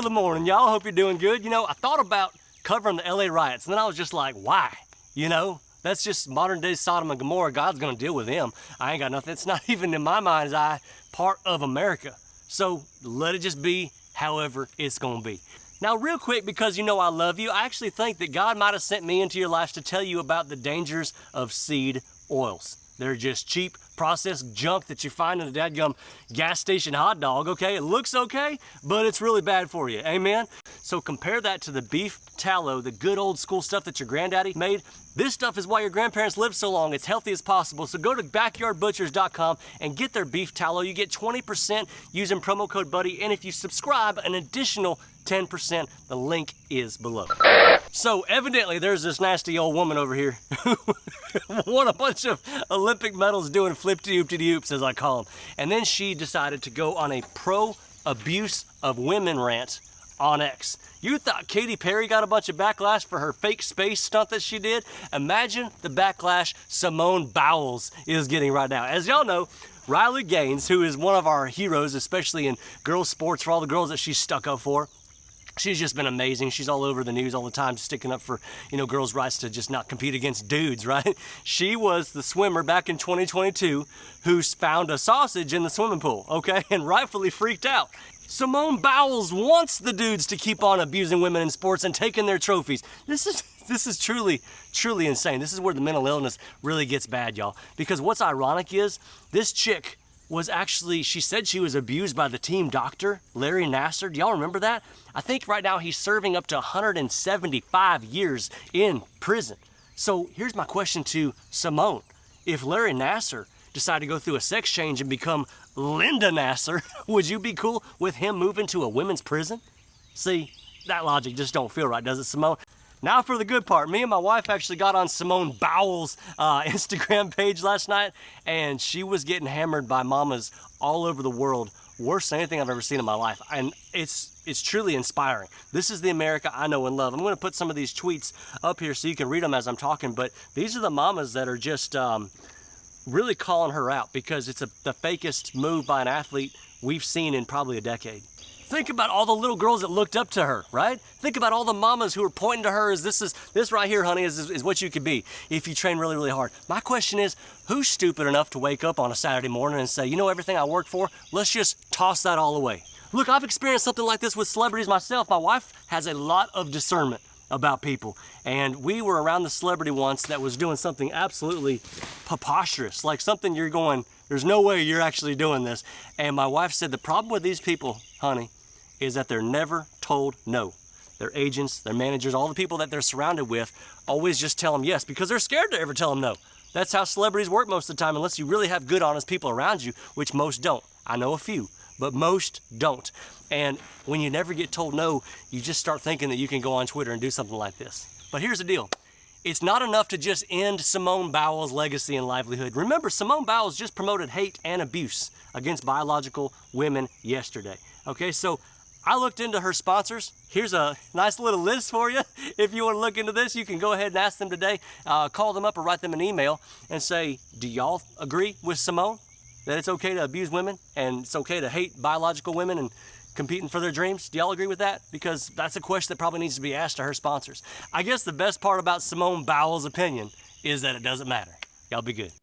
the morning, y'all. Hope you're doing good. You know, I thought about covering the LA riots, and then I was just like, why? You know, that's just modern day Sodom and Gomorrah. God's gonna deal with them. I ain't got nothing. It's not even in my mind's eye part of America. So let it just be however it's gonna be. Now, real quick, because you know I love you, I actually think that God might have sent me into your life to tell you about the dangers of seed oils. They're just cheap, processed junk that you find in a dadgum gas station hot dog, okay? It looks okay, but it's really bad for you, amen? So compare that to the beef tallow, the good old school stuff that your granddaddy made. This stuff is why your grandparents lived so long. It's healthy as possible. So go to backyardbutchers.com and get their beef tallow. You get 20% using promo code BUDDY, and if you subscribe, an additional 10%. The link is below. So evidently there's this nasty old woman over here who won a bunch of Olympic medals doing flip-de-oop-de-oops, as I call them. And then she decided to go on a pro-abuse of women rant on X. You thought Katy Perry got a bunch of backlash for her fake space stunt that she did? Imagine the backlash Simone Bowles is getting right now. As y'all know, Riley Gaines, who is one of our heroes, especially in girls sports, for all the girls that she's stuck up for, she's just been amazing. She's all over the news all the time, sticking up for, you know, girls' rights to just not compete against dudes, right? She was the swimmer back in 2022 who found a sausage in the swimming pool, okay, and rightfully freaked out. Simone Bowles wants the dudes to keep on abusing women in sports and taking their trophies. This is truly insane. This is where the mental illness really gets bad, y'all. Because what's ironic is this chick was actually, she said she was abused by the team doctor, Larry Nassar. Do y'all remember that? I think right now he's serving up to 175 years in prison. So here's my question to Simone. If Larry Nassar decided to go through a sex change and become Linda Nassar, would you be cool with him moving to a women's prison? See, that logic just don't feel right, does it, Simone? Now for the good part. Me and my wife actually got on Simone Bowles' Instagram page last night, and she was getting hammered by mamas all over the world. Worse than anything I've ever seen in my life. And it's truly inspiring. This is the America I know and love. I'm going to put some of these tweets up here so you can read them as I'm talking, but these are the mamas that are just really calling her out because it's the fakest move by an athlete we've seen in probably a decade. Think about all the little girls that looked up to her, right? Think about all the mamas who were pointing to her as this right here, honey, is what you could be if you train really, really hard. My question is, who's stupid enough to wake up on a Saturday morning and say, you know everything I worked for? Let's just toss that all away. Look, I've experienced something like this with celebrities myself. My wife has a lot of discernment about people. And we were around the celebrity once that was doing something absolutely preposterous, like something you're going, there's no way you're actually doing this. And my wife said, the problem with these people, honey, is that they're never told no. Their agents, their managers, all the people that they're surrounded with always just tell them yes because they're scared to ever tell them no. That's how celebrities work most of the time, unless you really have good, honest people around you, which most don't. I know a few, but most don't. And when you never get told no, you just start thinking that you can go on Twitter and do something like this. But here's the deal. It's not enough to just end Simone Bowles' legacy and livelihood. Remember, Simone Bowles just promoted hate and abuse against biological women yesterday. Okay, so I looked into her sponsors. Here's a nice little list for you. If you want to look into this, you can go ahead and ask them today. Call them up or write them an email and say, do y'all agree with Simone that it's okay to abuse women and it's okay to hate biological women and competing for their dreams? Do y'all agree with that? Because that's a question that probably needs to be asked to her sponsors. I guess the best part about Simone Bowles' opinion is that it doesn't matter. Y'all be good.